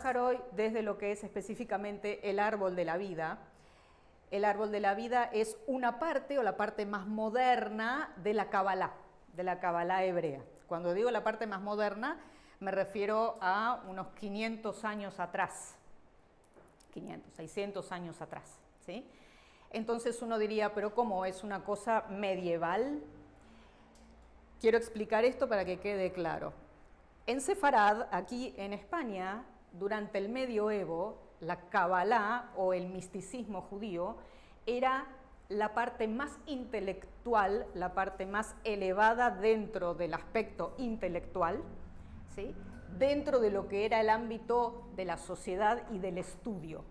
trabajar hoy desde lo que es específicamente el árbol de la vida. El árbol de la vida es una parte o la parte más moderna de la Kabbalah hebrea. Cuando digo la parte más moderna, me refiero a unos 500 años atrás, 500, 600 años atrás, ¿sí? Entonces uno diría, pero ¿cómo es una cosa medieval? Quiero explicar esto para que quede claro. En Sefarad, aquí en España, durante el medioevo, la Kabbalah o el misticismo judío era la parte más intelectual, la parte más elevada dentro del aspecto intelectual, ¿sí? Dentro de lo que era el ámbito de la sociedad y del estudio,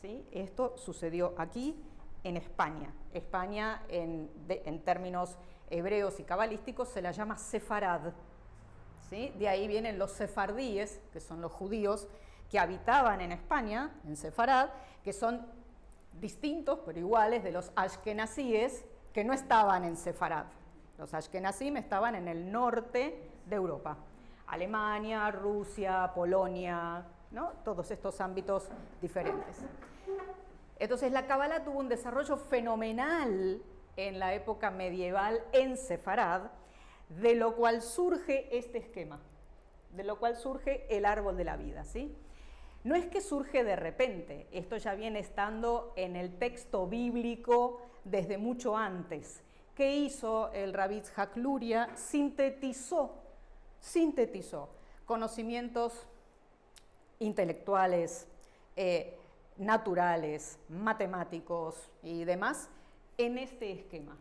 ¿sí? Esto sucedió aquí en España. España, en términos hebreos y cabalísticos, se la llama Sefarad, ¿sí? De ahí vienen los sefardíes, que son los judíos que habitaban en España, en Sefarad, que son distintos pero iguales de los ashkenazíes que no estaban en Sefarad. Los ashkenazim estaban en el norte de Europa, Alemania, Rusia, Polonia, ¿no? Todos estos ámbitos diferentes. Entonces la Kabbalah tuvo un desarrollo fenomenal en la época medieval en Sefarad, de lo cual surge este esquema, de lo cual surge el árbol de la vida, ¿sí? No es que surge de repente, esto ya viene estando en el texto bíblico desde mucho antes. ¿Qué hizo el Rabbi Yitzhak Luria? Sintetizó conocimientos intelectuales, naturales, matemáticos y demás en este esquema.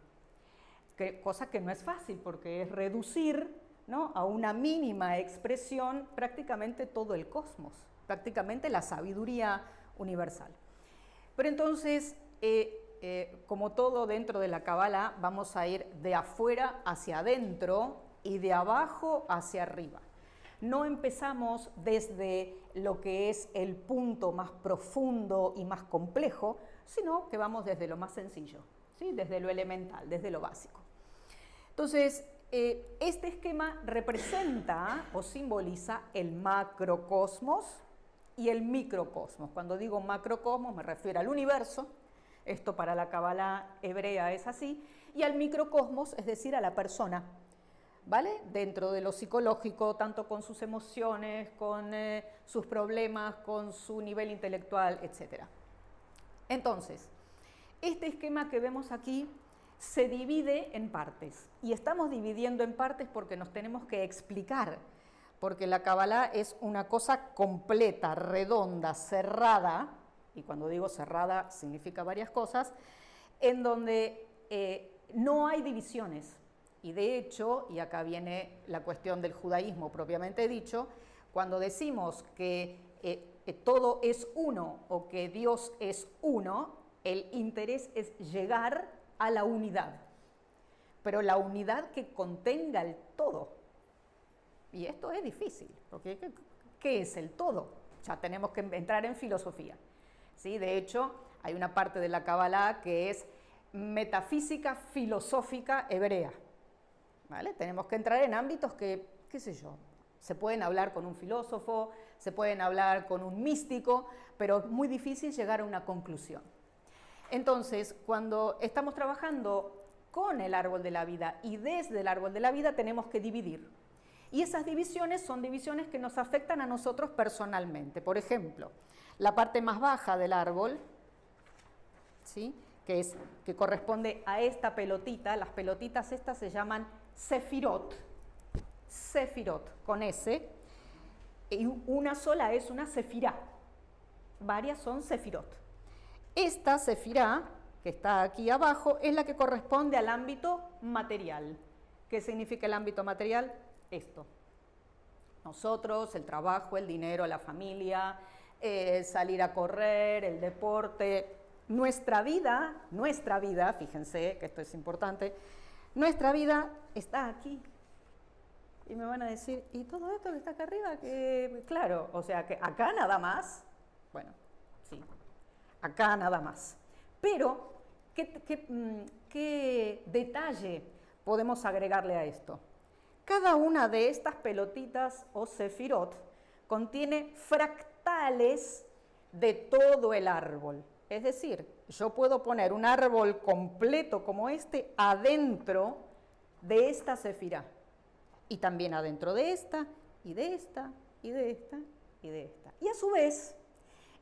Cosa que no es fácil porque es reducir, ¿no?, a una mínima expresión prácticamente todo el cosmos, prácticamente la sabiduría universal. Pero entonces, como todo dentro de la Kabbalah, vamos a ir de afuera hacia adentro y de abajo hacia arriba. No empezamos desde lo que es el punto más profundo y más complejo, sino que vamos desde lo más sencillo, ¿sí? Desde lo elemental, desde lo básico. Entonces, este esquema representa o simboliza el macrocosmos y el microcosmos. Cuando digo macrocosmos me refiero al universo, esto para la Kabbalah hebrea es así, y al microcosmos, es decir, a la persona, ¿vale? Dentro de lo psicológico, tanto con sus emociones, con sus problemas, con su nivel intelectual, etc. Entonces, este esquema que vemos aquí se divide en partes, y estamos dividiendo en partes porque nos tenemos que explicar, porque la Kabbalah es una cosa completa, redonda, cerrada, y cuando digo cerrada significa varias cosas, en donde no hay divisiones. Y de hecho, y acá viene la cuestión del judaísmo propiamente dicho, cuando decimos que todo es uno o que Dios es uno, el interés es llegar a la unidad, pero la unidad que contenga el todo. Y esto es difícil, porque ¿qué es el todo? Ya tenemos que entrar en filosofía, ¿sí? De hecho, hay una parte de la Kabbalah que es metafísica filosófica hebrea, ¿vale? Tenemos que entrar en ámbitos que, qué sé yo, se pueden hablar con un filósofo, se pueden hablar con un místico, pero es muy difícil llegar a una conclusión. Entonces, cuando estamos trabajando con el árbol de la vida y desde el árbol de la vida tenemos que dividir. Y esas divisiones son divisiones que nos afectan a nosotros personalmente. Por ejemplo, la parte más baja del árbol, ¿sí?, que corresponde a esta pelotita, las pelotitas estas se llaman sefirot, con S, y una sola es una sefirá, varias son sefirot. Esta sefirá, que está aquí abajo, es la que corresponde al ámbito material. ¿Qué significa el ámbito material? Esto. Nosotros, el trabajo, el dinero, la familia, salir a correr, el deporte. Nuestra vida, fíjense que esto es importante, nuestra vida está aquí. Y me van a decir, ¿y todo esto que está acá arriba? Claro, o sea, que acá nada más, bueno, sí, acá nada más. Pero, ¿qué detalle podemos agregarle a esto? Cada una de estas pelotitas o sefirot contiene fractales de todo el árbol. Es decir, yo puedo poner un árbol completo como este adentro de esta sefirá. Y también adentro de esta, y de esta, y de esta, y de esta. Y a su vez,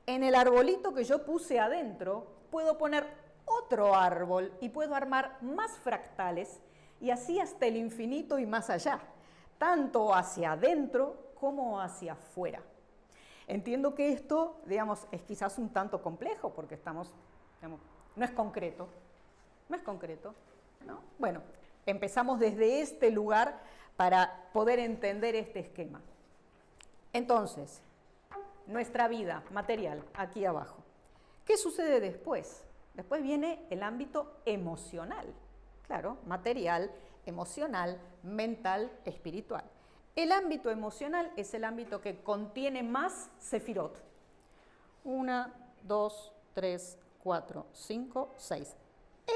en el arbolito que yo puse adentro, puedo poner otro árbol y puedo armar más fractales y así hasta el infinito y más allá, tanto hacia adentro como hacia afuera. Entiendo que esto, digamos, es quizás un tanto complejo porque no es concreto, ¿no? Bueno, empezamos desde este lugar para poder entender este esquema. Entonces, nuestra vida material, aquí abajo. ¿Qué sucede después? Después viene el ámbito emocional. Claro, material, emocional, mental, espiritual. El ámbito emocional es el ámbito que contiene más sefirot. 1, 2, 3, 4, 5, 6.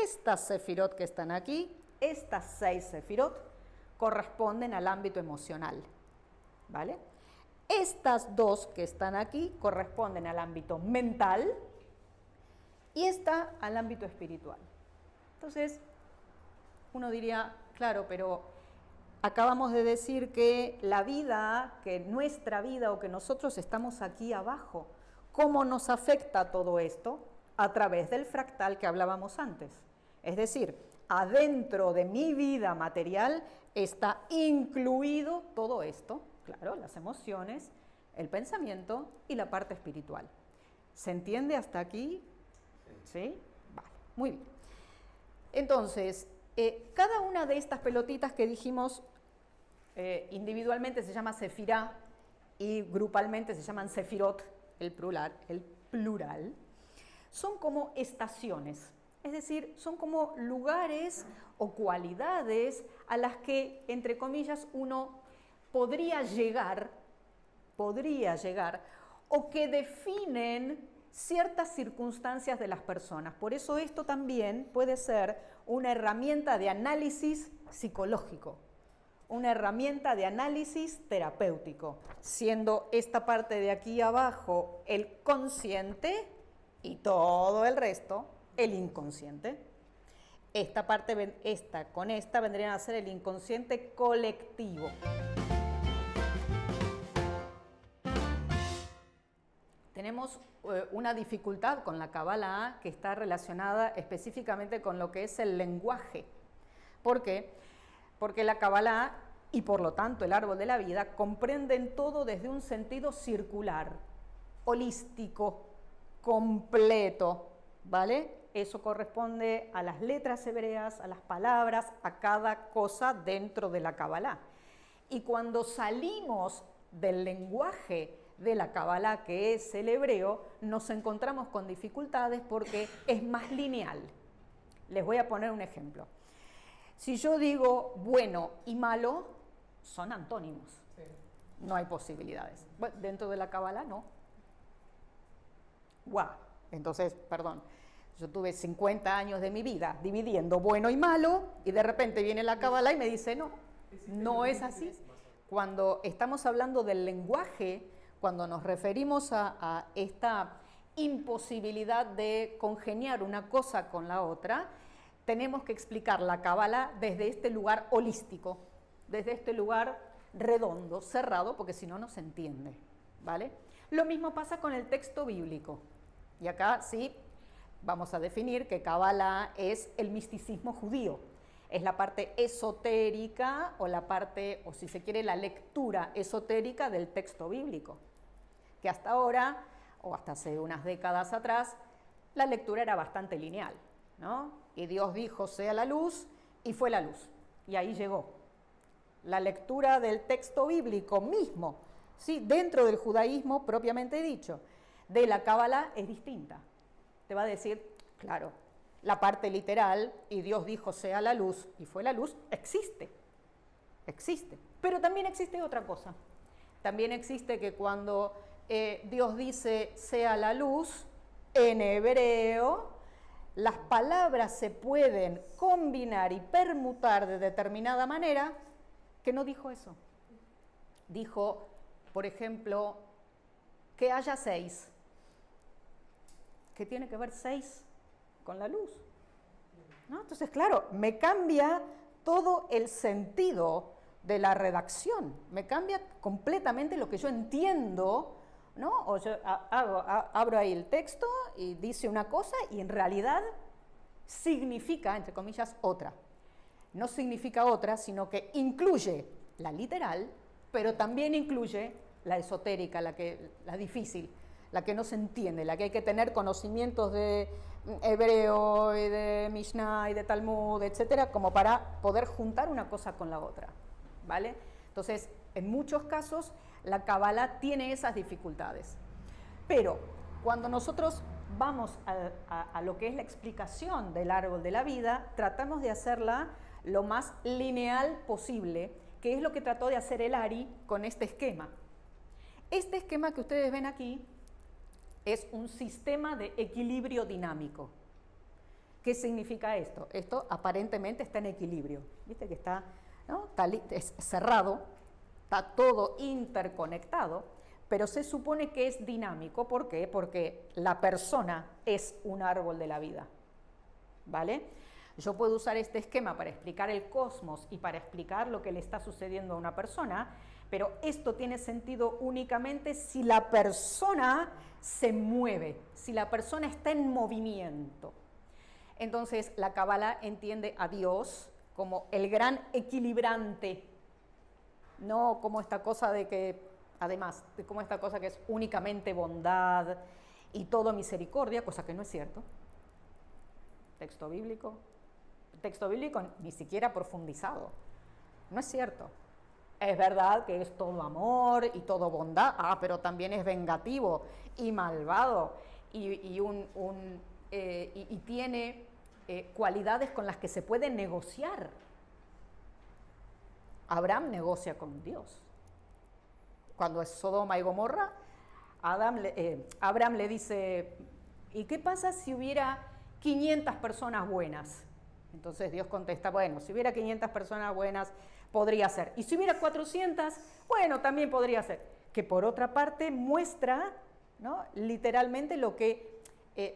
Estas sefirot que están aquí, estas 6 sefirot, corresponden al ámbito emocional. ¿Vale? Estas 2 que están aquí corresponden al ámbito mental y esta al ámbito espiritual. Entonces, uno diría, claro, pero acabamos de decir que la vida, que nuestra vida o que nosotros estamos aquí abajo, ¿cómo nos afecta todo esto? A través del fractal que hablábamos antes. Es decir, adentro de mi vida material está incluido todo esto, claro, las emociones, el pensamiento y la parte espiritual. ¿Se entiende hasta aquí? ¿Sí? Vale, muy bien. Entonces, cada una de estas pelotitas que dijimos individualmente se llama sefirá y grupalmente se llaman sefirot, el plural, son como estaciones, es decir, son como lugares o cualidades a las que, entre comillas, uno podría llegar o que definen ciertas circunstancias de las personas. Por eso esto también puede ser una herramienta de análisis psicológico, una herramienta de análisis terapéutico, siendo esta parte de aquí abajo el consciente y todo el resto el inconsciente. Esta parte, con esta vendrían a ser el inconsciente colectivo. Tenemos una dificultad con la Kabbalah que está relacionada específicamente con lo que es el lenguaje. ¿Por qué? Porque la Kabbalah y por lo tanto el árbol de la vida comprenden todo desde un sentido circular, holístico, completo, ¿vale? Eso corresponde a las letras hebreas, a las palabras, a cada cosa dentro de la Kabbalah. Y cuando salimos del lenguaje de la Kabbalah, que es el hebreo, nos encontramos con dificultades porque es más lineal. Les voy a poner un ejemplo. Si yo digo bueno y malo, son antónimos. Sí. No hay posibilidades. Bueno, dentro de la Kabbalah no. Guau. Entonces, perdón, yo tuve 50 años de mi vida dividiendo bueno y malo y de repente viene la Kabbalah y me dice no, no es así. Cuando estamos hablando del lenguaje, cuando nos referimos a esta imposibilidad de congeniar una cosa con la otra, tenemos que explicar la Kabbalah desde este lugar holístico, desde este lugar redondo, cerrado, porque si no, no se entiende, ¿vale? Lo mismo pasa con el texto bíblico. Y acá sí vamos a definir que Kabbalah es el misticismo judío. Es la parte esotérica o la parte, o si se quiere, la lectura esotérica del texto bíblico. Que hasta ahora, o hasta hace unas décadas atrás, la lectura era bastante lineal, ¿no? Y Dios dijo, sea la luz, y fue la luz. Y ahí llegó. La lectura del texto bíblico mismo, ¿sí? Dentro del judaísmo propiamente dicho, de la Kabbalah es distinta. Te va a decir, claro, la parte literal, y Dios dijo, sea la luz, y fue la luz, existe. Pero también existe otra cosa. También existe que cuando Dios dice, sea la luz, en hebreo, las palabras se pueden combinar y permutar de determinada manera, que no dijo eso. Dijo, por ejemplo, que haya 6. ¿Qué tiene que ver 6 con la luz? ¿No? Entonces, claro, me cambia todo el sentido de la redacción, me cambia completamente lo que yo entiendo, ¿no? O yo abro ahí el texto y dice una cosa y en realidad significa, entre comillas, otra. No significa otra, sino que incluye la literal, pero también incluye la esotérica, la difícil, la que no se entiende, la que hay que tener conocimientos de hebreo y de Mishnah y de Talmud, etcétera, como para poder juntar una cosa con la otra, ¿vale? Entonces, en muchos casos, la Kabbalah tiene esas dificultades. Pero cuando nosotros vamos a lo que es la explicación del árbol de la vida, tratamos de hacerla lo más lineal posible, que es lo que trató de hacer el Ari con este esquema. Este esquema que ustedes ven aquí es un sistema de equilibrio dinámico. ¿Qué significa esto? Esto aparentemente está en equilibrio. ¿Viste que está, ¿no? Es cerrado, está todo interconectado, pero se supone que es dinámico. ¿Por qué? Porque la persona es un árbol de la vida. ¿Vale? Yo puedo usar este esquema para explicar el cosmos y para explicar lo que le está sucediendo a una persona, pero esto tiene sentido únicamente si la persona se mueve, si la persona está en movimiento. Entonces, la Kabbalah entiende a Dios como el gran equilibrante, no como esta cosa de que, además, como esta cosa que es únicamente bondad y todo misericordia, cosa que no es cierto. Texto bíblico ni siquiera profundizado, no es cierto. Es verdad que es todo amor y todo bondad, pero también es vengativo y malvado y tiene cualidades con las que se puede negociar. Abraham negocia con Dios. Cuando es Sodoma y Gomorra, Abraham le dice, ¿y qué pasa si hubiera 500 personas buenas? Entonces Dios contesta, bueno, si hubiera 500 personas buenas, podría ser. Y si hubiera 400, bueno, también podría ser. Que por otra parte muestra, ¿no?, literalmente lo que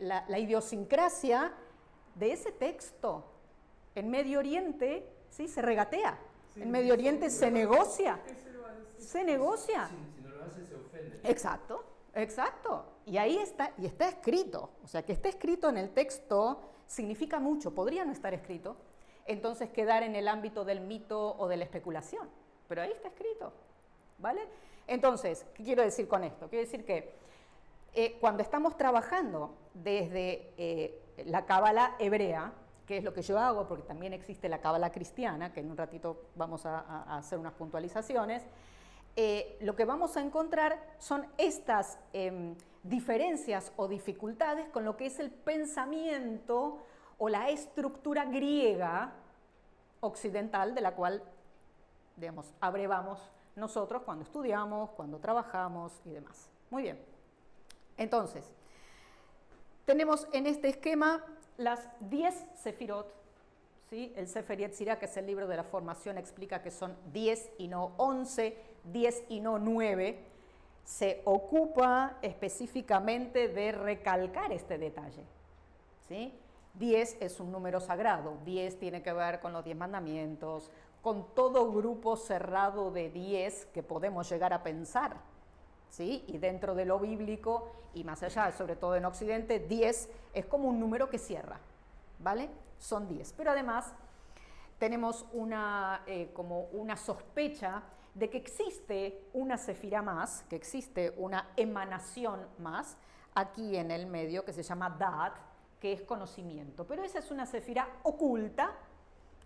la idiosincrasia de ese texto. En Medio Oriente, ¿sí?, se regatea. Sí, en Medio Oriente se negocia. Se negocia. Sí, si no lo hace, se ofende. Exacto, exacto. Y ahí está, y está escrito. O sea, que esté escrito en el texto significa mucho. Podría no estar escrito, entonces quedar en el ámbito del mito o de la especulación. Pero ahí está escrito, ¿vale? Entonces, ¿qué quiero decir con esto? Quiero decir que cuando estamos trabajando desde la Kabbalah hebrea, que es lo que yo hago, porque también existe la Kabbalah cristiana, que en un ratito vamos a hacer unas puntualizaciones, lo que vamos a encontrar son estas diferencias o dificultades con lo que es el pensamiento o la estructura griega occidental, de la cual, digamos, abrevamos nosotros cuando estudiamos, cuando trabajamos y demás. Muy bien. Entonces, tenemos en este esquema las 10 sefirot, ¿sí? El Sefer Yetzirah, que es el libro de la formación, explica que son 10 y no 11, 10 y no 9. Se ocupa específicamente de recalcar este detalle, ¿sí? 10 es un número sagrado, 10 tiene que ver con los 10 mandamientos, con todo grupo cerrado de 10 que podemos llegar a pensar, ¿sí? Y dentro de lo bíblico y más allá, sobre todo en Occidente, 10 es como un número que cierra, ¿vale? Son 10. Pero además tenemos como una sospecha de que existe una sefirá más, que existe una emanación más aquí en el medio que se llama Da'at, que es conocimiento. Pero esa es una sefirá oculta,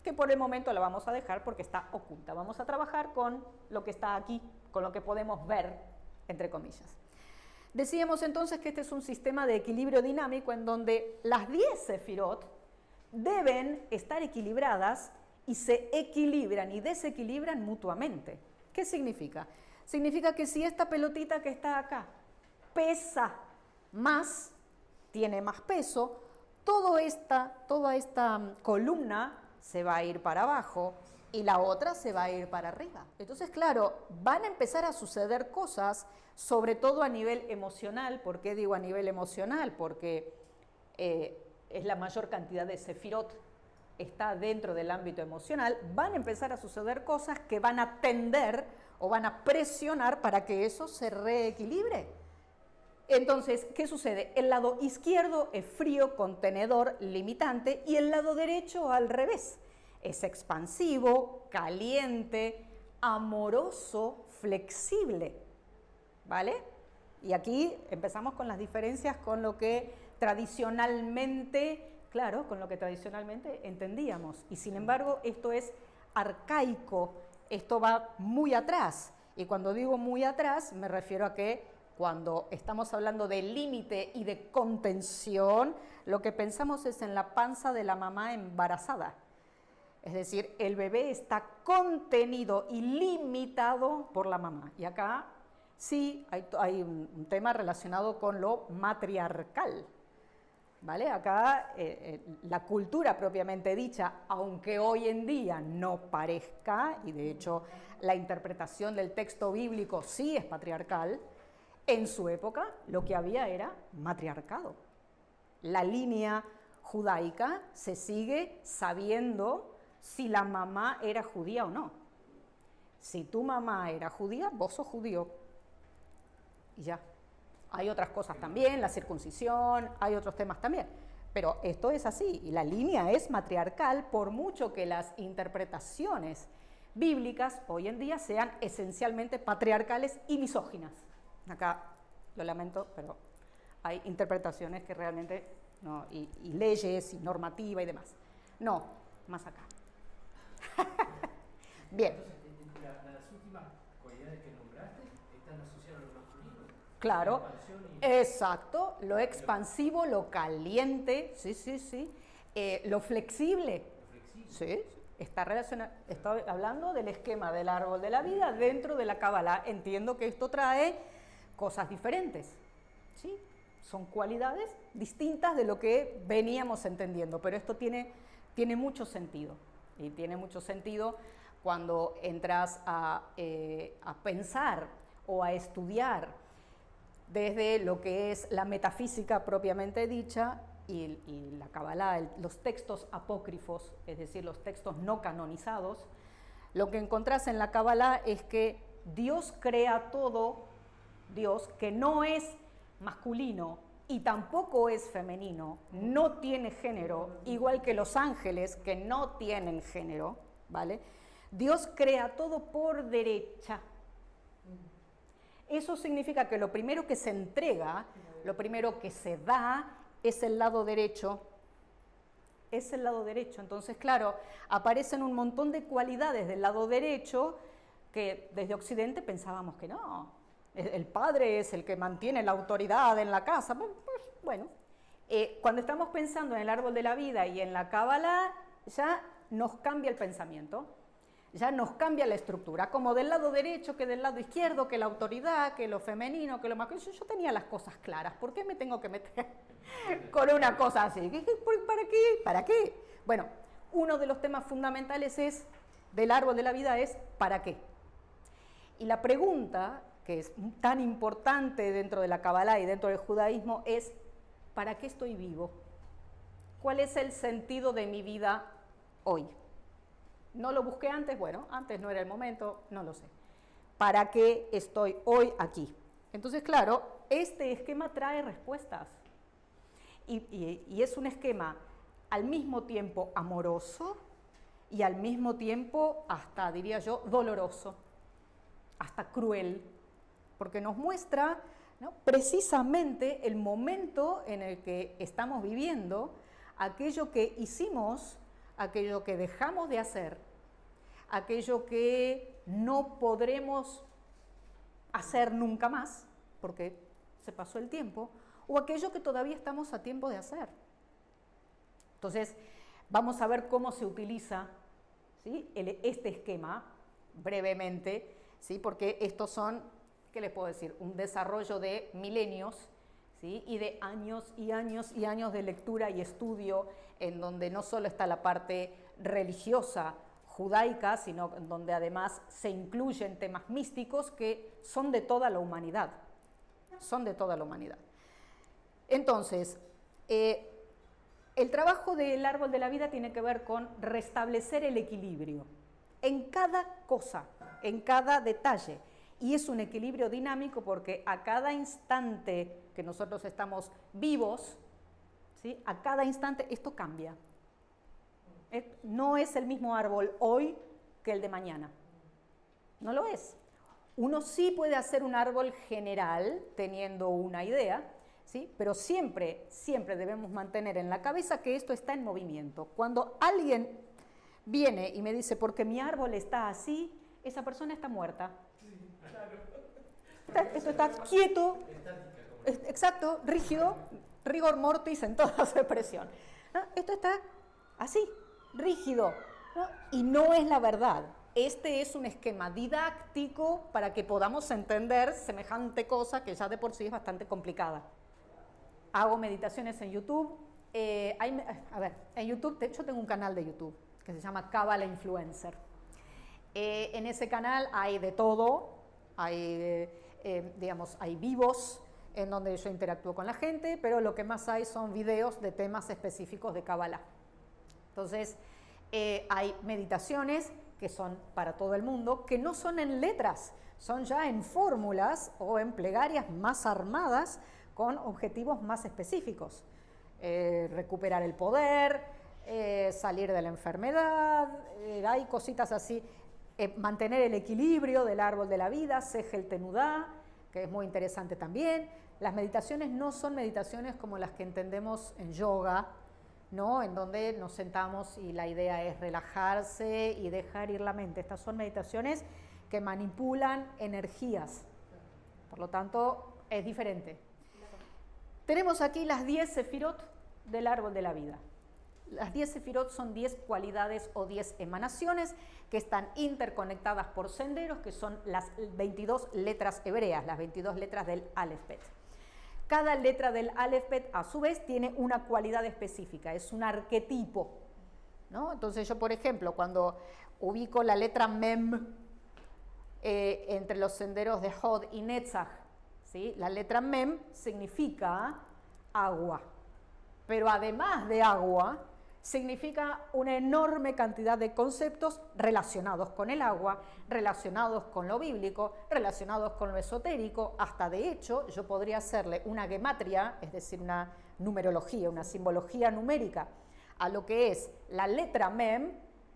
que por el momento la vamos a dejar porque está oculta. Vamos a trabajar con lo que está aquí, con lo que podemos ver, entre comillas. Decíamos entonces que este es un sistema de equilibrio dinámico en donde las 10 sefirot deben estar equilibradas y se equilibran y desequilibran mutuamente. ¿Qué significa? Significa que si esta pelotita que está acá pesa más, tiene más peso, toda esta columna se va a ir para abajo y la otra se va a ir para arriba. Entonces, claro, van a empezar a suceder cosas, sobre todo a nivel emocional. ¿Por qué digo a nivel emocional? Porque es la mayor cantidad de sefirot, está dentro del ámbito emocional. Van a empezar a suceder cosas que van a tender o van a presionar para que eso se reequilibre. Entonces, ¿qué sucede? El lado izquierdo es frío, contenedor, limitante, y el lado derecho al revés. Es expansivo, caliente, amoroso, flexible. ¿Vale? Y aquí empezamos con las diferencias con lo que tradicionalmente, claro, con lo que tradicionalmente entendíamos. Y sin embargo, esto es arcaico, esto va muy atrás. Y cuando digo muy atrás, me refiero a que cuando estamos hablando de límite y de contención, lo que pensamos es en la panza de la mamá embarazada. Es decir, el bebé está contenido y limitado por la mamá. Y acá sí hay un tema relacionado con lo matriarcal. ¿Vale? Acá la cultura propiamente dicha, aunque hoy en día no parezca, y de hecho la interpretación del texto bíblico sí es patriarcal, en su época lo que había era matriarcado. La línea judaica se sigue sabiendo si la mamá era judía o no. Si tu mamá era judía, vos sos judío. Y ya. Hay otras cosas también, la circuncisión, hay otros temas también. Pero esto es así, y la línea es matriarcal, por mucho que las interpretaciones bíblicas hoy en día sean esencialmente patriarcales y misóginas. Acá lo lamento, pero hay interpretaciones que realmente, no, y leyes y normativa y demás. No, más acá. Bien. Las últimas cualidades que nombraste están asociadas a lo masculino. Claro, exacto, lo expansivo, lo caliente, sí, lo flexible, sí, está relacionado, estoy hablando del esquema del árbol de la vida dentro de la Kabbalah. Entiendo que esto trae cosas diferentes, ¿sí? Son cualidades distintas de lo que veníamos entendiendo, pero esto tiene mucho sentido, y tiene mucho sentido cuando entras a pensar o a estudiar desde lo que es la metafísica propiamente dicha y la Kabbalah, los textos apócrifos, es decir, los textos no canonizados. Lo que encontrás en la Kabbalah es que Dios crea todo, Dios que no es masculino y tampoco es femenino, no tiene género, igual que los ángeles que no tienen género, ¿vale? Dios crea todo por derecha. Eso significa que lo primero que se entrega, lo primero que se da, es el lado derecho. Es el lado derecho. Entonces, claro, aparecen un montón de cualidades del lado derecho que desde Occidente pensábamos que no. El padre es el que mantiene la autoridad en la casa. Pues, bueno, cuando estamos pensando en el árbol de la vida y en la Kabbalah, ya nos cambia el pensamiento. Ya nos cambia la estructura, como del lado derecho que del lado izquierdo, que la autoridad, que lo femenino, que lo masculino. Yo tenía las cosas claras, ¿por qué me tengo que meter con una cosa así? ¿Para qué? ¿Para qué? Bueno, uno de los temas fundamentales del árbol de la vida es ¿para qué? Y la pregunta, que es tan importante dentro de la Kabbalah y dentro del judaísmo, es ¿para qué estoy vivo? ¿Cuál es el sentido de mi vida hoy? ¿No lo busqué antes? Bueno, antes no era el momento, no lo sé. ¿Para qué estoy hoy aquí? Entonces, claro, este esquema trae respuestas. Y es un esquema al mismo tiempo amoroso y al mismo tiempo hasta, diría yo, doloroso, hasta cruel, porque nos muestra, ¿no?, precisamente el momento en el que estamos viviendo, aquello que hicimos, aquello que dejamos de hacer, aquello que no podremos hacer nunca más, porque se pasó el tiempo, o aquello que todavía estamos a tiempo de hacer. Entonces, vamos a ver cómo se utiliza, ¿sí?, este esquema, brevemente, ¿sí?, porque estos son, ¿qué les puedo decir?, un desarrollo de milenios, ¿sí?, y de años y años y años de lectura y estudio, en donde no solo está la parte religiosa judaica, sino donde además se incluyen temas místicos que son de toda la humanidad. Son de toda la humanidad. Entonces, el trabajo del árbol de la vida tiene que ver con restablecer el equilibrio en cada cosa, en cada detalle. Y es un equilibrio dinámico porque a cada instante que nosotros estamos vivos, ¿sí? A cada instante esto cambia. No es el mismo árbol hoy que el de mañana. No lo es. Uno sí puede hacer un árbol general teniendo una idea, ¿sí? Pero siempre, siempre debemos mantener en la cabeza que esto está en movimiento. Cuando alguien viene y me dice, porque mi árbol está así, esa persona está muerta. Esto está quieto, exacto, rígido, rigor mortis en toda su expresión. ¿No? Esto está así, rígido, ¿no? Y no es la verdad. Este es un esquema didáctico para que podamos entender semejante cosa que ya de por sí es bastante complicada. Hago meditaciones en YouTube. En YouTube, de hecho tengo un canal de YouTube que se llama Cábala Influencer. En ese canal hay de todo, hay vivos en donde yo interactúo con la gente, pero lo que más hay son videos de temas específicos de Cábala. Entonces, hay meditaciones que son para todo el mundo, que no son en letras, son ya en fórmulas o en plegarias más armadas con objetivos más específicos. Recuperar el poder, salir de la enfermedad, hay cositas así. Mantener el equilibrio del árbol de la vida, Segel Tenudá, que es muy interesante también. Las meditaciones no son meditaciones como las que entendemos en yoga, ¿no? En donde nos sentamos y la idea es relajarse y dejar ir la mente. Estas son meditaciones que manipulan energías, por lo tanto es diferente. Tenemos aquí las 10 sefirot del árbol de la vida. Las 10 sefirot son 10 cualidades o 10 emanaciones que están interconectadas por senderos, que son las 22 letras hebreas, las 22 letras del Aleph-Bet. Cada letra del Aleph-Bet, a su vez, tiene una cualidad específica, es un arquetipo, ¿no? Entonces yo, por ejemplo, cuando ubico la letra Mem entre los senderos de Hod y Netzach, ¿sí? La letra Mem significa agua, pero además de agua, significa una enorme cantidad de conceptos relacionados con el agua, relacionados con lo bíblico, relacionados con lo esotérico. Hasta de hecho, yo podría hacerle una gematria, es decir, una numerología, una simbología numérica, a lo que es la letra Mem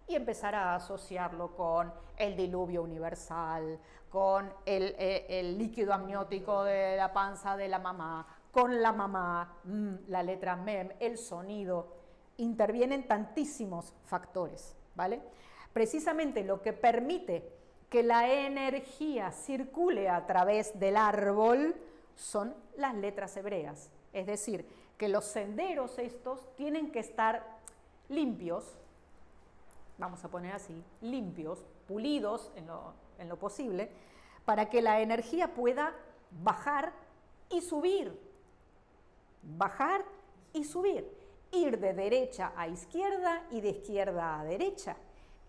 y empezar a asociarlo con el diluvio universal, con el líquido amniótico de la panza de la mamá, con la mamá, la letra Mem, el sonido. Intervienen tantísimos factores, ¿vale? Precisamente lo que permite que la energía circule a través del árbol son las letras hebreas. Es decir, que los senderos estos tienen que estar limpios, vamos a poner así, limpios, pulidos en lo posible, para que la energía pueda bajar y subir. Bajar y subir. Ir de derecha a izquierda y de izquierda a derecha.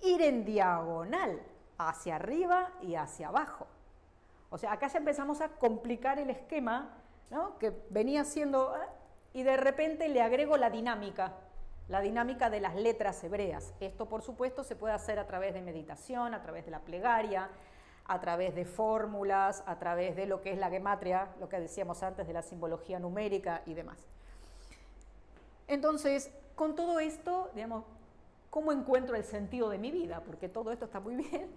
Ir en diagonal, hacia arriba y hacia abajo. O sea, acá ya empezamos a complicar el esquema, ¿no? Que venía siendo, y de repente le agrego la dinámica de las letras hebreas. Esto, por supuesto, se puede hacer a través de meditación, a través de la plegaria, a través de fórmulas, a través de lo que es la gematria, lo que decíamos antes de la simbología numérica y demás. Entonces, con todo esto, digamos, ¿cómo encuentro el sentido de mi vida? Porque todo esto está muy bien,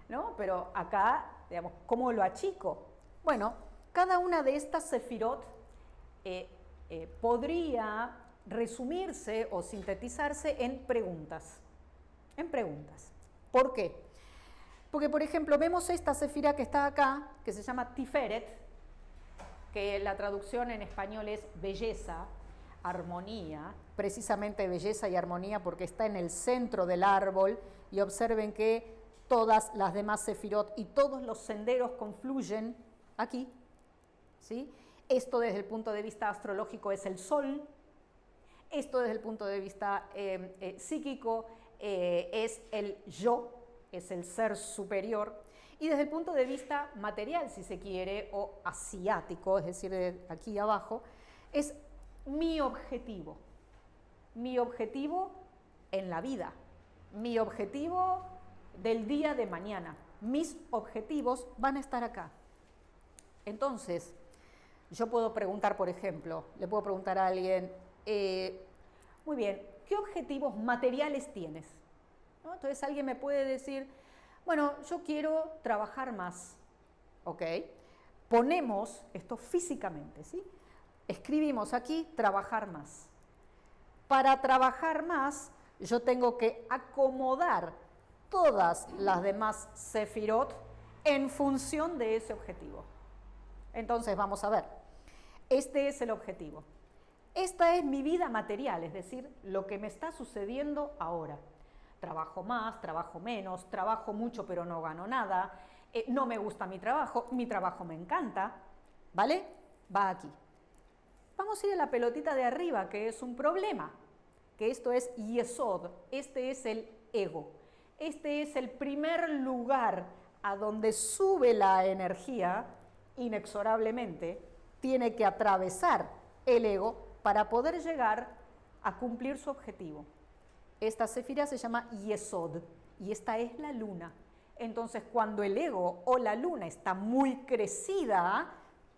¿no? Pero acá, digamos, ¿cómo lo achico? Bueno, cada una de estas sefirot podría resumirse o sintetizarse en preguntas. En preguntas. ¿Por qué? Porque, por ejemplo, vemos esta sefira que está acá, que se llama Tiferet, que la traducción en español es belleza, armonía, precisamente belleza y armonía porque está en el centro del árbol, y observen que todas las demás sefirot y todos los senderos confluyen aquí, ¿sí? Esto desde el punto de vista astrológico es el sol, esto desde el punto de vista psíquico es el yo, es el ser superior. Y desde el punto de vista material, si se quiere, o asiático, es decir, de aquí abajo, es mi objetivo en la vida, mi objetivo del día de mañana. Mis objetivos van a estar acá. Entonces, yo puedo preguntar, por ejemplo, le puedo preguntar a alguien, muy bien, ¿qué objetivos materiales tienes? ¿No? Entonces alguien me puede decir, bueno, yo quiero trabajar más, ¿ok? Ponemos esto físicamente, ¿sí? Escribimos aquí, trabajar más. Para trabajar más, yo tengo que acomodar todas las demás sefirot en función de ese objetivo. Entonces, vamos a ver, este es el objetivo. Esta es mi vida material, es decir, lo que me está sucediendo ahora. Trabajo más, trabajo menos, trabajo mucho pero no gano nada, no me gusta mi trabajo me encanta, ¿vale? Va aquí. Vamos a ir a la pelotita de arriba, que es un problema, que esto es yesod, este es el ego. Este es el primer lugar a donde sube la energía, inexorablemente, tiene que atravesar el ego para poder llegar a cumplir su objetivo. Esta sefira se llama Yesod y esta es la luna. Entonces, cuando el ego o la luna está muy crecida,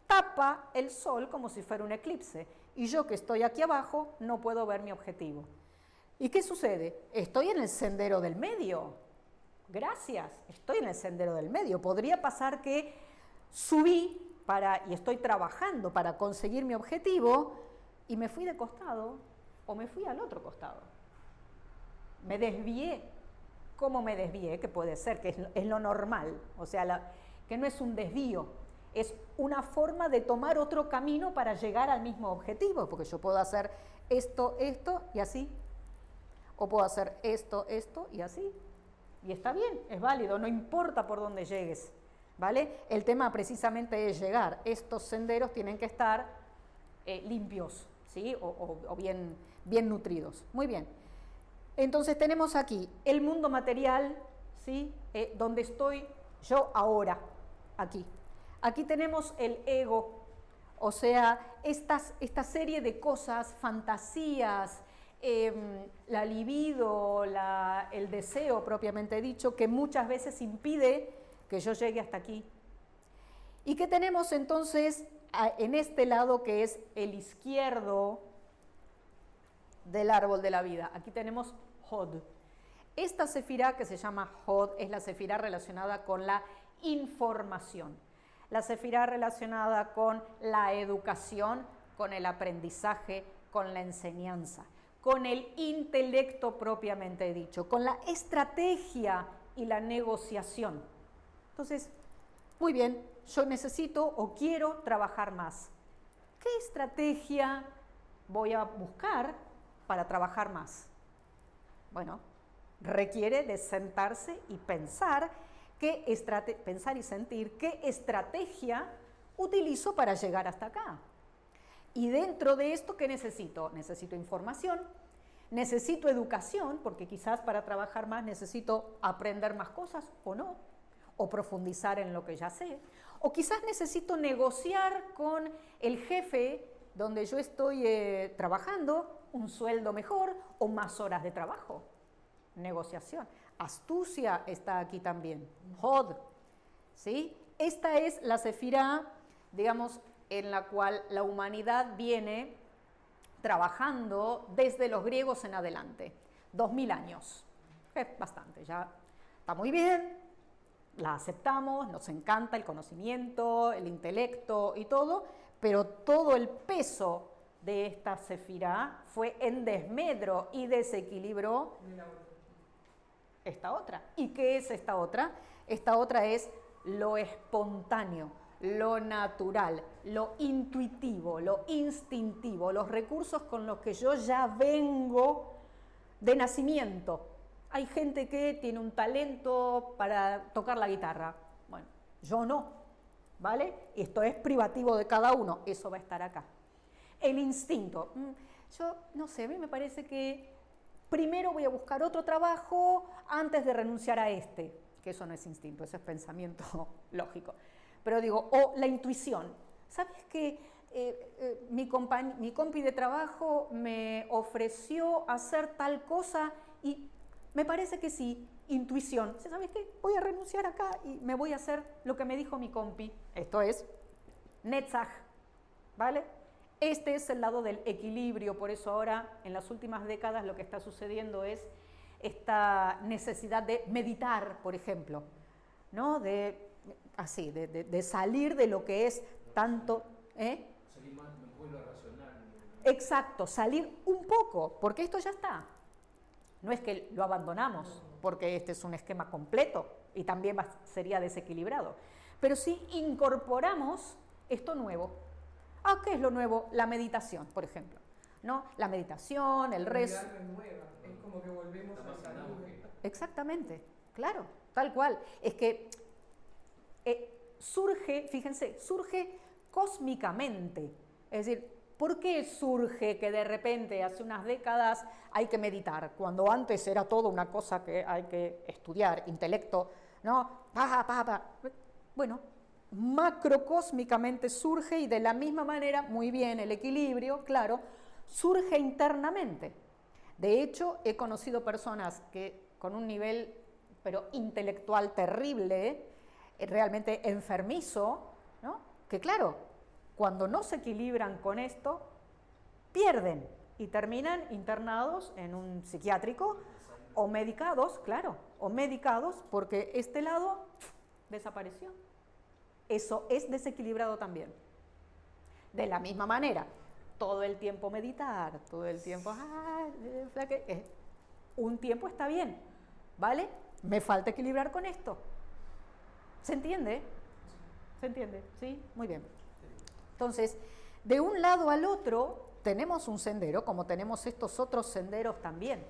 tapa el sol como si fuera un eclipse. Y yo que estoy aquí abajo no puedo ver mi objetivo. ¿Y qué sucede? Estoy en el sendero del medio. Gracias, estoy en el sendero del medio. Podría pasar que subí y estoy trabajando para conseguir mi objetivo y me fui de costado o me fui al otro costado. Me desvié. ¿Cómo me desvié? Que puede ser, que es lo normal. O sea, que no es un desvío, es una forma de tomar otro camino para llegar al mismo objetivo, porque yo puedo hacer esto, esto y así. O puedo hacer esto, esto y así. Y está bien, es válido, no importa por dónde llegues, ¿vale? El tema precisamente es llegar. Estos senderos tienen que estar limpios, ¿sí? O bien nutridos. Muy bien. Entonces tenemos aquí el mundo material, ¿sí? Donde estoy yo ahora, aquí. Aquí tenemos el ego, o sea, esta serie de cosas, fantasías, la libido, el deseo propiamente dicho, que muchas veces impide que yo llegue hasta aquí. ¿Y qué tenemos entonces en este lado que es el izquierdo del árbol de la vida? Aquí tenemos Hod. Esta sefirá que se llama Hod es la sefirá relacionada con la información, la sefirá relacionada con la educación, con el aprendizaje, con la enseñanza, con el intelecto propiamente dicho, con la estrategia y la negociación. Entonces, muy bien, yo necesito o quiero trabajar más. ¿Qué estrategia voy a buscar para trabajar más? Bueno, requiere de sentarse y pensar y sentir qué estrategia utilizo para llegar hasta acá. Y dentro de esto, ¿qué necesito? Necesito información, necesito educación, porque quizás para trabajar más necesito aprender más cosas o no, o profundizar en lo que ya sé, o quizás necesito negociar con el jefe donde yo estoy trabajando un sueldo mejor o más horas de trabajo. Negociación. Astucia está aquí también. Hod. ¿Sí? Esta es la sefirá, digamos, en la cual la humanidad viene trabajando desde los griegos en adelante. 2000 años. Es bastante, ya está muy bien, la aceptamos, nos encanta el conocimiento, el intelecto y todo, pero todo el peso de esta sefirá fue en desmedro y desequilibró esta otra. ¿Y qué es esta otra? Esta otra es lo espontáneo, lo natural, lo intuitivo, lo instintivo, los recursos con los que yo ya vengo de nacimiento. Hay gente que tiene un talento para tocar la guitarra. Bueno, yo no, ¿vale? Esto es privativo de cada uno, eso va a estar acá. El instinto. Yo no sé, a mí me parece que primero voy a buscar otro trabajo antes de renunciar a este, que eso no es instinto, eso es pensamiento lógico. Pero digo, o la intuición. ¿Sabes qué? Mi compi de trabajo me ofreció hacer tal cosa y me parece que sí, intuición. ¿Sabes qué? Voy a renunciar acá y me voy a hacer lo que me dijo mi compi. Esto es Netzach, ¿vale? Este es el lado del equilibrio, por eso ahora en las últimas décadas lo que está sucediendo es esta necesidad de meditar, por ejemplo, ¿no? De salir de lo que es tanto... Salir más de lo racional. Exacto, salir un poco, porque esto ya está. No es que lo abandonamos, porque este es un esquema completo y también sería desequilibrado. Pero sí incorporamos esto nuevo. ¿Qué es lo nuevo? La meditación, por ejemplo. ¿No? La meditación, el rezo. Es como que volvemos a salir. Exactamente, claro, tal cual. Es que surge, fíjense, surge cósmicamente. Es decir, ¿por qué surge que de repente hace unas décadas hay que meditar? Cuando antes era todo una cosa que hay que estudiar, intelecto, ¿no? Bueno, macrocósmicamente surge y de la misma manera, muy bien, el equilibrio, claro, surge internamente. De hecho, he conocido personas que con un nivel, pero intelectual terrible, realmente enfermizo, ¿no? Que claro, cuando no se equilibran con esto, pierden y terminan internados en un psiquiátrico o medicados, claro, o medicados porque este lado desapareció. Eso es desequilibrado también. De la misma manera, todo el tiempo meditar, todo el tiempo, un tiempo está bien, ¿vale? Me falta equilibrar con esto. ¿Se entiende? ¿Se entiende? ¿Sí? Muy bien. Entonces, de un lado al otro tenemos un sendero, como tenemos estos otros senderos también.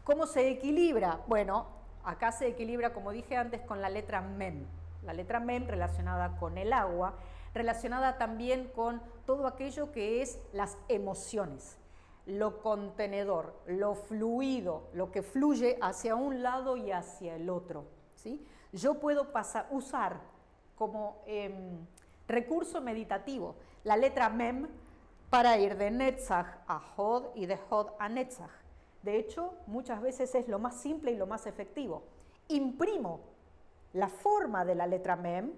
¿Cómo se equilibra? Bueno, acá se equilibra, como dije antes, con la letra Mem. La letra Mem relacionada con el agua, relacionada también con todo aquello que es las emociones, lo contenedor, lo fluido, lo que fluye hacia un lado y hacia el otro, ¿sí? Yo puedo usar como recurso meditativo la letra Mem para ir de Netzach a Hod y de Hod a Netzach. De hecho, muchas veces es lo más simple y lo más efectivo. Imprimo la forma de la letra Mem,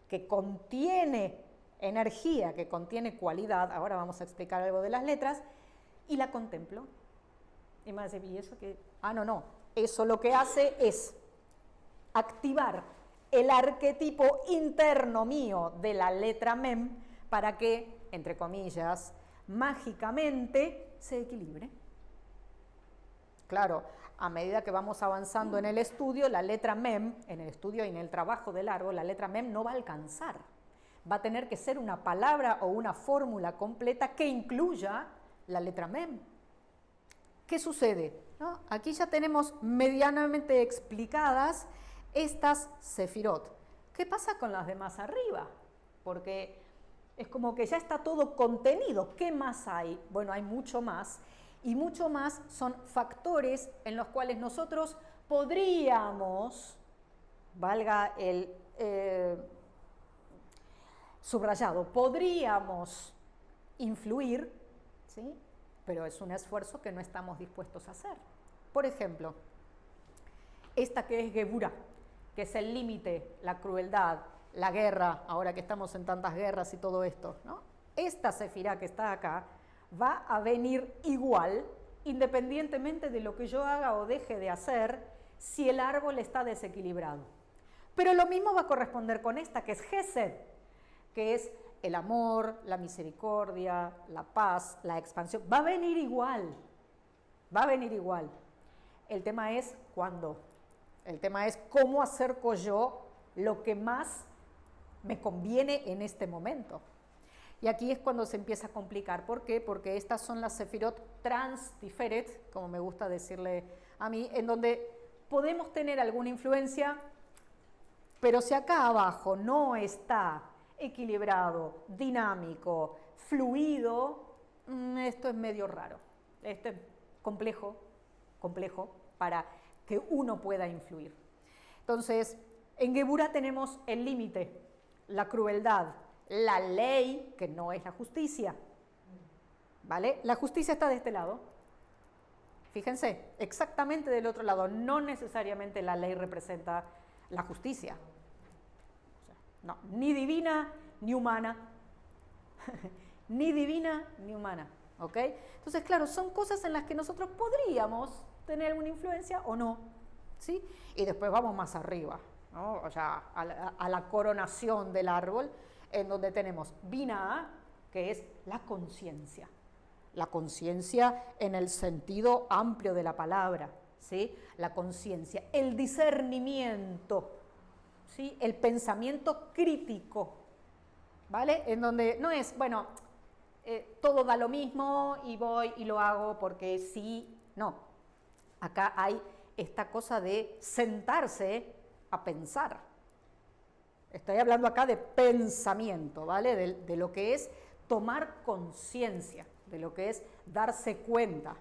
que contiene energía, que contiene cualidad, ahora vamos a explicar algo de las letras, y la contemplo. Y me dice, ¿y eso qué? No, eso lo que hace es activar el arquetipo interno mío de la letra Mem para que, entre comillas, mágicamente se equilibre. Claro, a medida que vamos avanzando en el estudio, la letra Mem, en el estudio y en el trabajo de largo, la letra Mem no va a alcanzar. Va a tener que ser una palabra o una fórmula completa que incluya la letra Mem. ¿Qué sucede? ¿No? Aquí ya tenemos medianamente explicadas estas sefirot. ¿Qué pasa con las demás arriba? Porque es como que ya está todo contenido. ¿Qué más hay? Bueno, hay mucho más. Y mucho más son factores en los cuales nosotros podríamos, valga el subrayado, podríamos influir, ¿sí? Pero es un esfuerzo que no estamos dispuestos a hacer. Por ejemplo, esta que es Geburah, que es el límite, la crueldad, la guerra, ahora que estamos en tantas guerras y todo esto, ¿no? Esta sefirá que está acá va a venir igual, independientemente de lo que yo haga o deje de hacer, si el árbol está desequilibrado. Pero lo mismo va a corresponder con esta, que es Gesed, que es el amor, la misericordia, la paz, la expansión. Va a venir igual, va a venir igual. El tema es cuándo. El tema es cómo acerco yo lo que más me conviene en este momento. Y aquí es cuando se empieza a complicar. ¿Por qué? Porque estas son las sefirot transtiferet, como me gusta decirle a mí, en donde podemos tener alguna influencia, pero si acá abajo no está equilibrado, dinámico, fluido, esto es medio raro, esto es complejo, complejo para que uno pueda influir. Entonces, en Geburah tenemos el límite, la crueldad, la ley, que no es la justicia, ¿vale? La justicia está de este lado. Fíjense, exactamente del otro lado. No necesariamente la ley representa la justicia. O sea, no, ni divina ni humana. Ni divina ni humana. ¿Ok? Entonces, claro, son cosas en las que nosotros podríamos tener alguna influencia o no. ¿Sí? Y después vamos más arriba, ¿no? O sea, a la coronación del árbol, en donde tenemos Binah, que es la conciencia. La conciencia en el sentido amplio de la palabra, ¿sí? La conciencia, el discernimiento, ¿sí? El pensamiento crítico, ¿vale? En donde no es, bueno, todo da lo mismo y voy y lo hago porque sí, no. Acá hay esta cosa de sentarse a pensar. Estoy hablando acá de pensamiento, ¿vale? De lo que es tomar conciencia, de lo que es darse cuenta,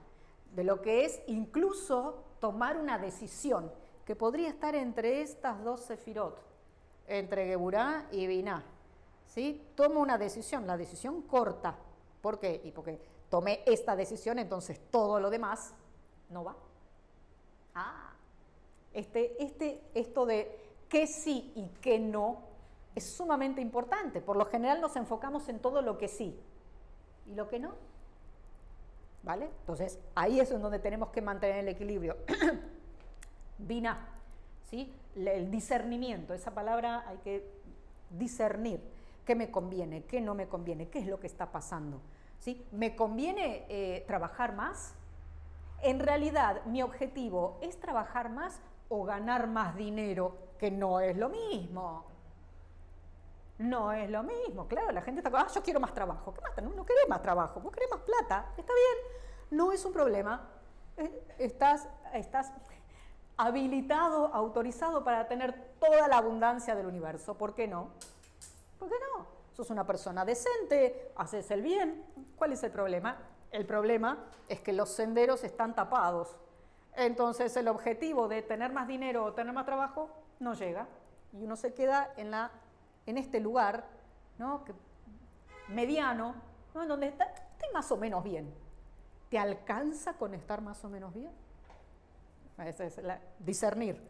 de lo que es incluso tomar una decisión, que podría estar entre estas dos sefirot, entre Geburah y Binah. ¿Sí? Tomo una decisión, la decisión corta. ¿Por qué? Y porque tomé esta decisión, entonces todo lo demás no va. Esto de qué sí y qué no es sumamente importante. Por lo general nos enfocamos en todo lo que sí y lo que no. ¿Vale? Entonces, ahí es en donde tenemos que mantener el equilibrio. Binah, ¿sí? El discernimiento, esa palabra hay que discernir. ¿Qué me conviene? ¿Qué no me conviene? ¿Qué es lo que está pasando? ¿Sí? ¿Me conviene trabajar más? En realidad, mi objetivo es trabajar más o ganar más dinero, que no es lo mismo. No es lo mismo, claro, la gente está yo quiero más trabajo. ¿Qué más? No querés más trabajo, vos querés más plata, está bien, no es un problema. Estás habilitado, autorizado para tener toda la abundancia del universo. ¿Por qué no? ¿Por qué no? Sos una persona decente, haces el bien. ¿Cuál es el problema? El problema es que los senderos están tapados. Entonces el objetivo de tener más dinero o tener más trabajo no llega. Y uno se queda en este lugar, ¿no? Mediano, ¿no? En donde estoy más o menos bien. ¿Te alcanza con estar más o menos bien? Esa es discernir,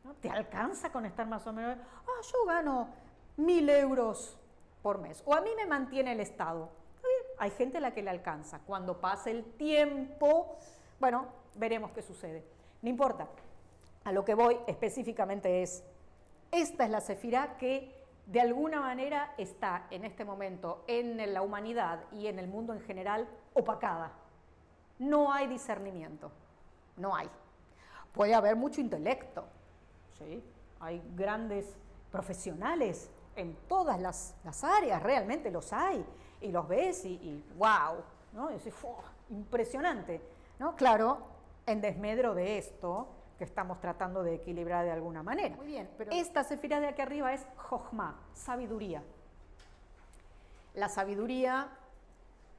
¿no? ¿Te alcanza con estar más o menos bien? Yo gano 1.000 euros por mes. O a mí me mantiene el Estado. Hay gente a la que le alcanza. Cuando pase el tiempo, bueno, veremos qué sucede. No importa. A lo que voy específicamente esta es la sefirá que de alguna manera está en este momento en la humanidad y en el mundo en general opacada. No hay discernimiento. No hay. Puede haber mucho intelecto. ¿Sí? Hay grandes profesionales en todas las áreas, realmente los hay. Y los ves y wow, ¿no? Y dices, impresionante, ¿no? Claro, en desmedro de esto que estamos tratando de equilibrar de alguna manera. Muy bien, pero esta sefirá de aquí arriba es Jochma, sabiduría. La sabiduría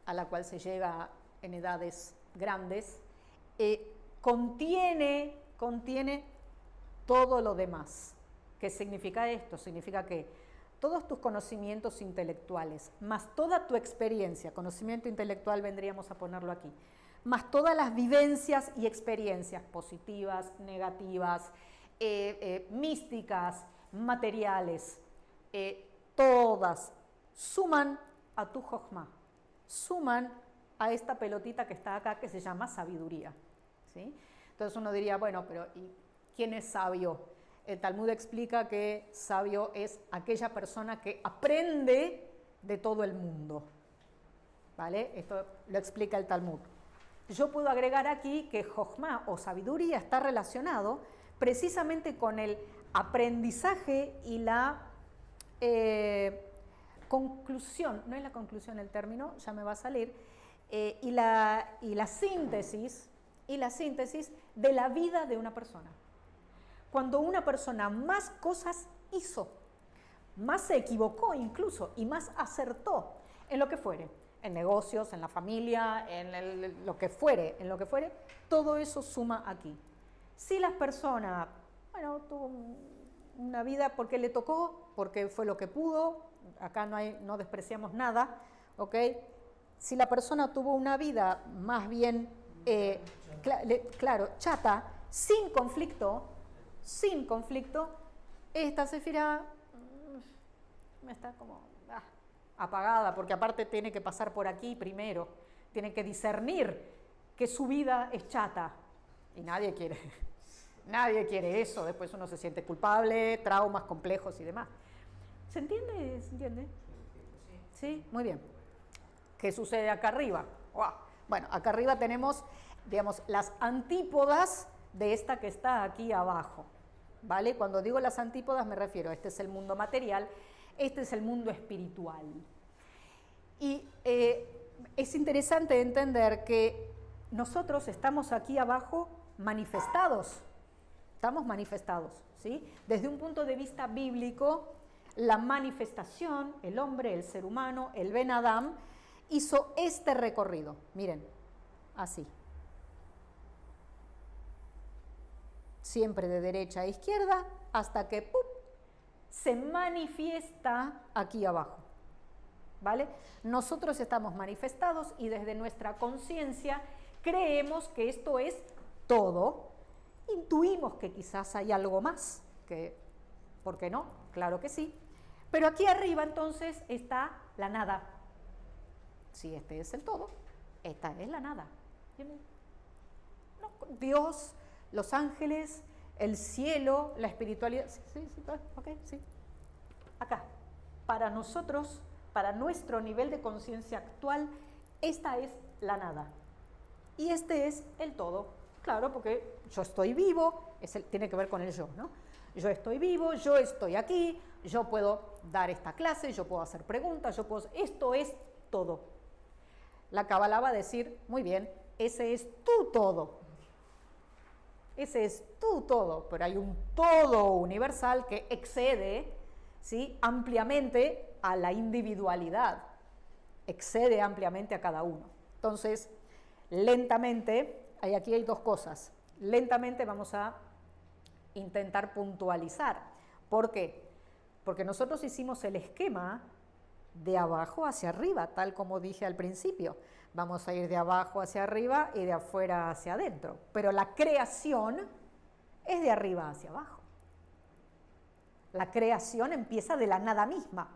a la cual se llega en edades grandes contiene todo lo demás. ¿Qué significa esto? Significa que todos tus conocimientos intelectuales, más toda tu experiencia, conocimiento intelectual vendríamos a ponerlo aquí, más todas las vivencias y experiencias positivas, negativas, místicas, materiales, todas suman a tu jochma, suman a esta pelotita que está acá que se llama sabiduría. ¿Sí? Entonces uno diría, bueno, pero ¿y quién es sabio? El Talmud explica que sabio es aquella persona que aprende de todo el mundo. ¿Vale? Esto lo explica el Talmud. Yo puedo agregar aquí que jochma o sabiduría está relacionado precisamente con el aprendizaje y la conclusión, no es la conclusión el término, ya me va a salir, y la síntesis de la vida de una persona. Cuando una persona más cosas hizo, más se equivocó incluso y más acertó en lo que fuere, en negocios, en la familia, en lo que fuere, todo eso suma aquí. Si la persona, bueno, tuvo una vida porque le tocó, porque fue lo que pudo, acá no despreciamos nada, ¿ok? Si la persona tuvo una vida más bien, claro, chata, sin conflicto, esta sefirá está como apagada, porque aparte tiene que pasar por aquí primero, tiene que discernir que su vida es chata, y nadie quiere eso, después uno se siente culpable, traumas complejos y demás. ¿Se entiende? ¿Se entiende? Sí, muy bien. ¿Qué sucede acá arriba? ¡Wow! Bueno, acá arriba tenemos, digamos, las antípodas de esta que está aquí abajo, ¿vale? Cuando digo las antípodas me refiero, este es el mundo material, este es el mundo espiritual. Y es interesante entender que nosotros estamos aquí abajo manifestados, estamos manifestados, ¿sí? Desde un punto de vista bíblico, la manifestación, el hombre, el ser humano, el Ben Adam, hizo este recorrido, miren, así. Siempre de derecha a izquierda, hasta que ¡pum!, se manifiesta aquí abajo, ¿vale? Nosotros estamos manifestados y desde nuestra conciencia creemos que esto es todo, intuimos que quizás hay algo más, que, ¿por qué no? Claro que sí, pero aquí arriba entonces está la nada. Si este es el todo, esta es la nada. No, Dios, los ángeles, el cielo, la espiritualidad. Sí, ok, sí. Acá, para nosotros, para nuestro nivel de conciencia actual, esta es la nada. Y este es el todo. Claro, porque yo estoy vivo, tiene que ver con el yo, ¿no? Yo estoy vivo, yo estoy aquí, yo puedo dar esta clase, yo puedo hacer preguntas, esto es todo. La Kabbalah va a decir, muy bien, ese es tu todo. Ese es tu todo, pero hay un todo universal que excede, ¿sí?, ampliamente a la individualidad, excede ampliamente a cada uno. Entonces, lentamente, aquí hay dos cosas, lentamente vamos a intentar puntualizar. ¿Por qué? Porque nosotros hicimos el esquema de abajo hacia arriba, tal como dije al principio. Vamos a ir de abajo hacia arriba y de afuera hacia adentro. Pero la creación es de arriba hacia abajo. La creación empieza de la nada misma.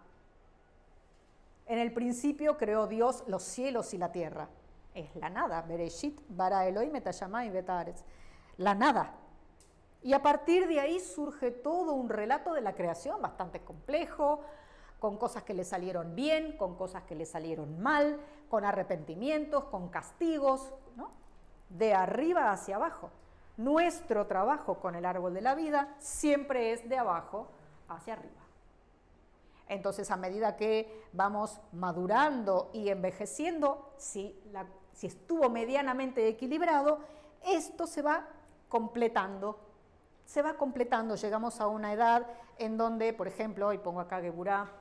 En el principio creó Dios los cielos y la tierra. Es la nada. Bereshit bara Elohim et hashamayim ve'et haaretz. La nada. Y a partir de ahí surge todo un relato de la creación bastante complejo, con cosas que le salieron bien, con cosas que le salieron mal, con arrepentimientos, con castigos, ¿no? De arriba hacia abajo. Nuestro trabajo con el árbol de la vida siempre es de abajo hacia arriba. Entonces, a medida que vamos madurando y envejeciendo, si estuvo medianamente equilibrado, esto se va completando. Llegamos a una edad en donde, por ejemplo, hoy pongo acá Geburá,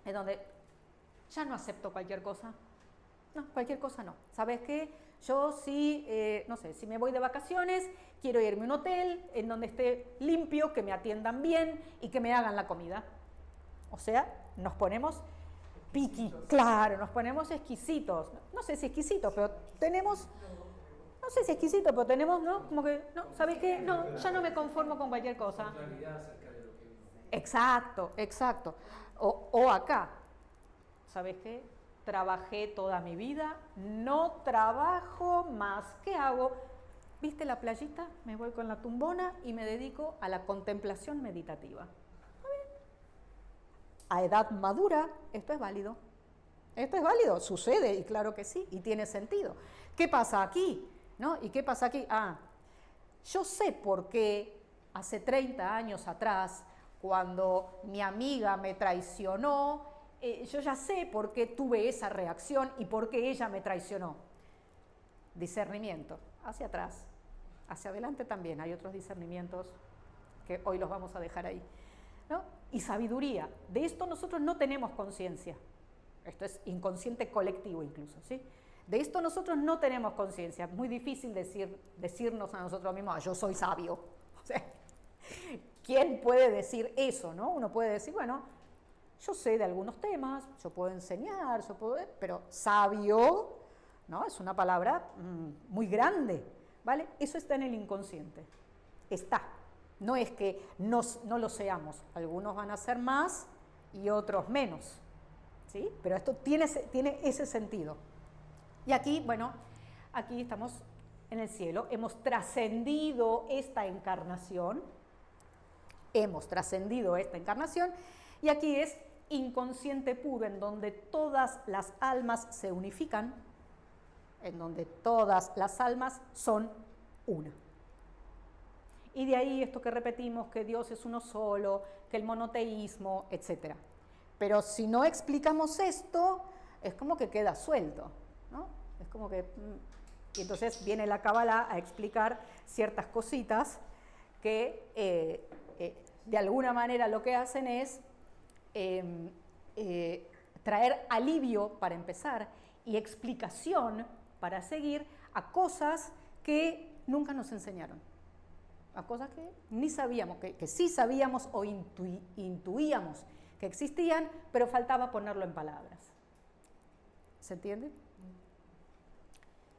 en donde ya no acepto cualquier cosa. No, cualquier cosa no. ¿Sabes qué? Yo sí, no sé, si me voy de vacaciones, quiero irme a un hotel en donde esté limpio, que me atiendan bien y que me hagan la comida. O sea, nos ponemos piqui, claro, nos ponemos exquisitos. No sé si exquisitos, pero tenemos... No sé si exquisito, pero tenemos, ¿no? Como que, no, ¿sabes qué? No, ya no me conformo con cualquier cosa. Exacto. O acá, ¿sabes qué? Trabajé toda mi vida, no trabajo más. ¿Qué hago? ¿Viste la playita? Me voy con la tumbona y me dedico a la contemplación meditativa. A edad madura, esto es válido. Esto es válido, sucede, y claro que sí, y tiene sentido. ¿Qué pasa aquí? ¿No? ¿Y qué pasa aquí? Yo sé por qué hace 30 años atrás, cuando mi amiga me traicionó, yo ya sé por qué tuve esa reacción y por qué ella me traicionó. Discernimiento, hacia atrás, hacia adelante también. Hay otros discernimientos que hoy los vamos a dejar ahí, ¿no? Y sabiduría. De esto nosotros no tenemos conciencia. Esto es inconsciente colectivo incluso, ¿sí? De esto nosotros no tenemos conciencia. Es muy difícil decirnos a nosotros mismos, yo soy sabio. O sea, ¿quién puede decir eso, no? Uno puede decir, bueno, yo sé de algunos temas, yo puedo enseñar, pero sabio, ¿no? Es una palabra muy grande, ¿vale? Eso está en el inconsciente. Está. No es que no lo seamos. Algunos van a ser más y otros menos, ¿sí? Pero esto tiene ese sentido. Y aquí, bueno, aquí estamos en el cielo. Hemos trascendido esta encarnación. Y aquí es inconsciente puro, en donde todas las almas se unifican, en donde todas las almas son una. Y de ahí esto que repetimos, que Dios es uno solo, que el monoteísmo, etc. Pero si no explicamos esto, es como que queda suelto, ¿no? Es como que... Y entonces viene la Cábala a explicar ciertas cositas que de alguna manera lo que hacen es traer alivio para empezar y explicación para seguir a cosas que nunca nos enseñaron, a cosas que ni sabíamos, que sí sabíamos o intuíamos que existían, pero faltaba ponerlo en palabras. ¿Se entiende?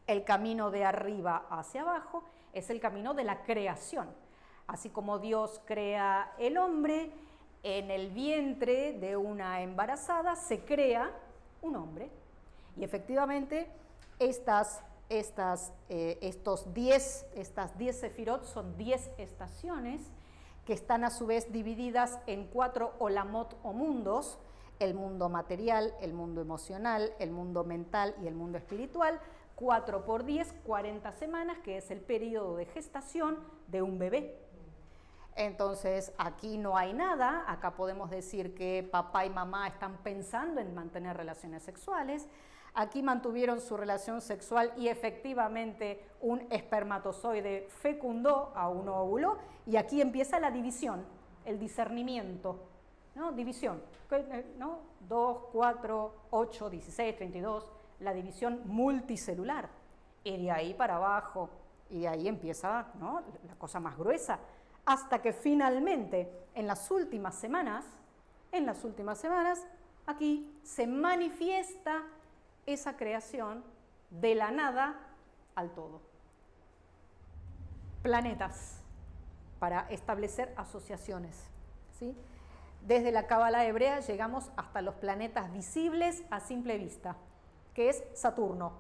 El camino de arriba hacia abajo es el camino de la creación. Así como Dios crea el hombre, en el vientre de una embarazada se crea un hombre. Y efectivamente estas 10 sefirot son 10 estaciones que están a su vez divididas en 4 olamot o mundos: el mundo material, el mundo emocional, el mundo mental y el mundo espiritual. 4 por 10, 40 semanas, que es el periodo de gestación de un bebé. Entonces, aquí no hay nada. Acá podemos decir que papá y mamá están pensando en mantener relaciones sexuales. Aquí mantuvieron su relación sexual y efectivamente un espermatozoide fecundó a un óvulo, y aquí empieza la división, el discernimiento, ¿no? División, ¿no? 2, 4, 8, 16, 32, la división multicelular. Y de ahí para abajo, y de ahí empieza, ¿no?, la cosa más gruesa, hasta que finalmente, en las últimas semanas, aquí se manifiesta esa creación de la nada al todo. Planetas, para establecer asociaciones, ¿sí? Desde la Cábala hebrea llegamos hasta los planetas visibles a simple vista, que es Saturno.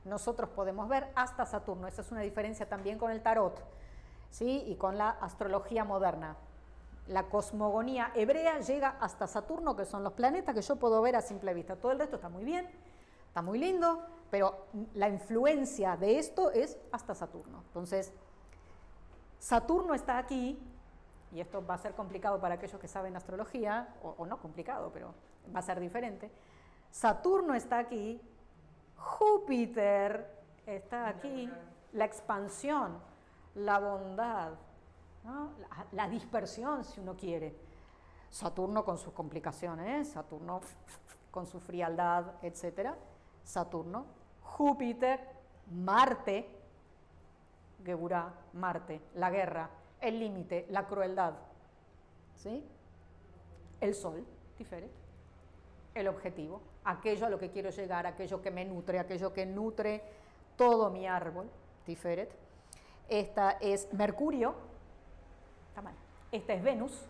Nosotros podemos ver hasta Saturno. Esa es una diferencia también con el tarot, ¿sí?, y con la astrología moderna. La cosmogonía hebrea llega hasta Saturno, que son los planetas que yo puedo ver a simple vista. Todo el resto está muy bien, está muy lindo, pero la influencia de esto es hasta Saturno. Entonces, Saturno está aquí, y esto va a ser complicado para aquellos que saben astrología, o no complicado, pero va a ser diferente. Saturno está aquí, Júpiter está aquí, la expansión, la bondad, ¿no?, la dispersión, si uno quiere. Saturno con sus complicaciones, Saturno con su frialdad, etc. Saturno, Júpiter, Marte, Geburá, Marte, la guerra, el límite, la crueldad, ¿sí? El Sol, Tiferet, el objetivo, aquello a lo que quiero llegar, aquello que me nutre, aquello que nutre todo mi árbol, Tiferet. Esta es Mercurio, está mal. Esta es Venus,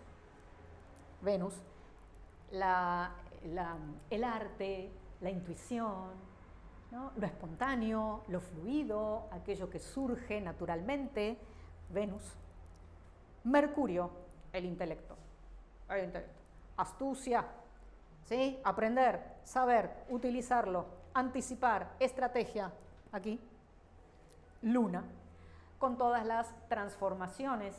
el arte, la intuición, ¿no?, lo espontáneo, lo fluido, aquello que surge naturalmente, Venus. Mercurio, el intelecto. Astucia, ¿sí?, aprender, saber, utilizarlo, anticipar, estrategia, aquí. Luna, con todas las transformaciones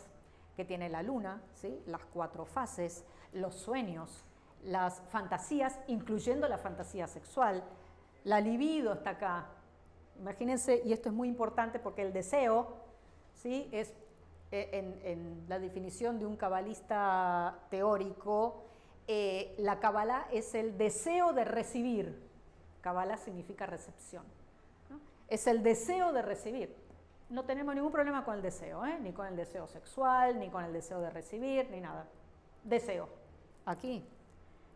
que tiene la luna, ¿sí?, las 4 fases, los sueños, las fantasías, incluyendo la fantasía sexual. La libido está acá. Imagínense, y esto es muy importante porque el deseo, ¿sí?, es en la definición de un cabalista teórico, la Kabbalah es el deseo de recibir. Kabbalah significa recepción, ¿no? Es el deseo de recibir. No tenemos ningún problema con el deseo, ni con el deseo sexual, ni con el deseo de recibir, ni nada. Deseo, aquí.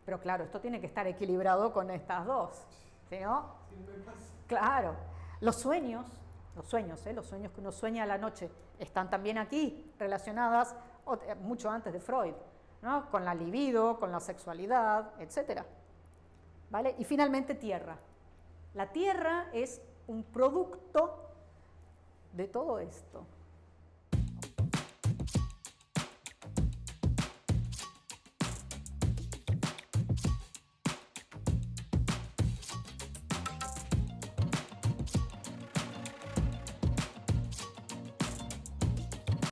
Pero claro, esto tiene que estar equilibrado con estas dos, ¿sí, no? Claro. Los sueños que uno sueña a la noche, están también aquí relacionadas mucho antes de Freud, ¿no? Con la libido, con la sexualidad, etc. ¿Vale? Y finalmente tierra. La tierra es un producto de todo esto.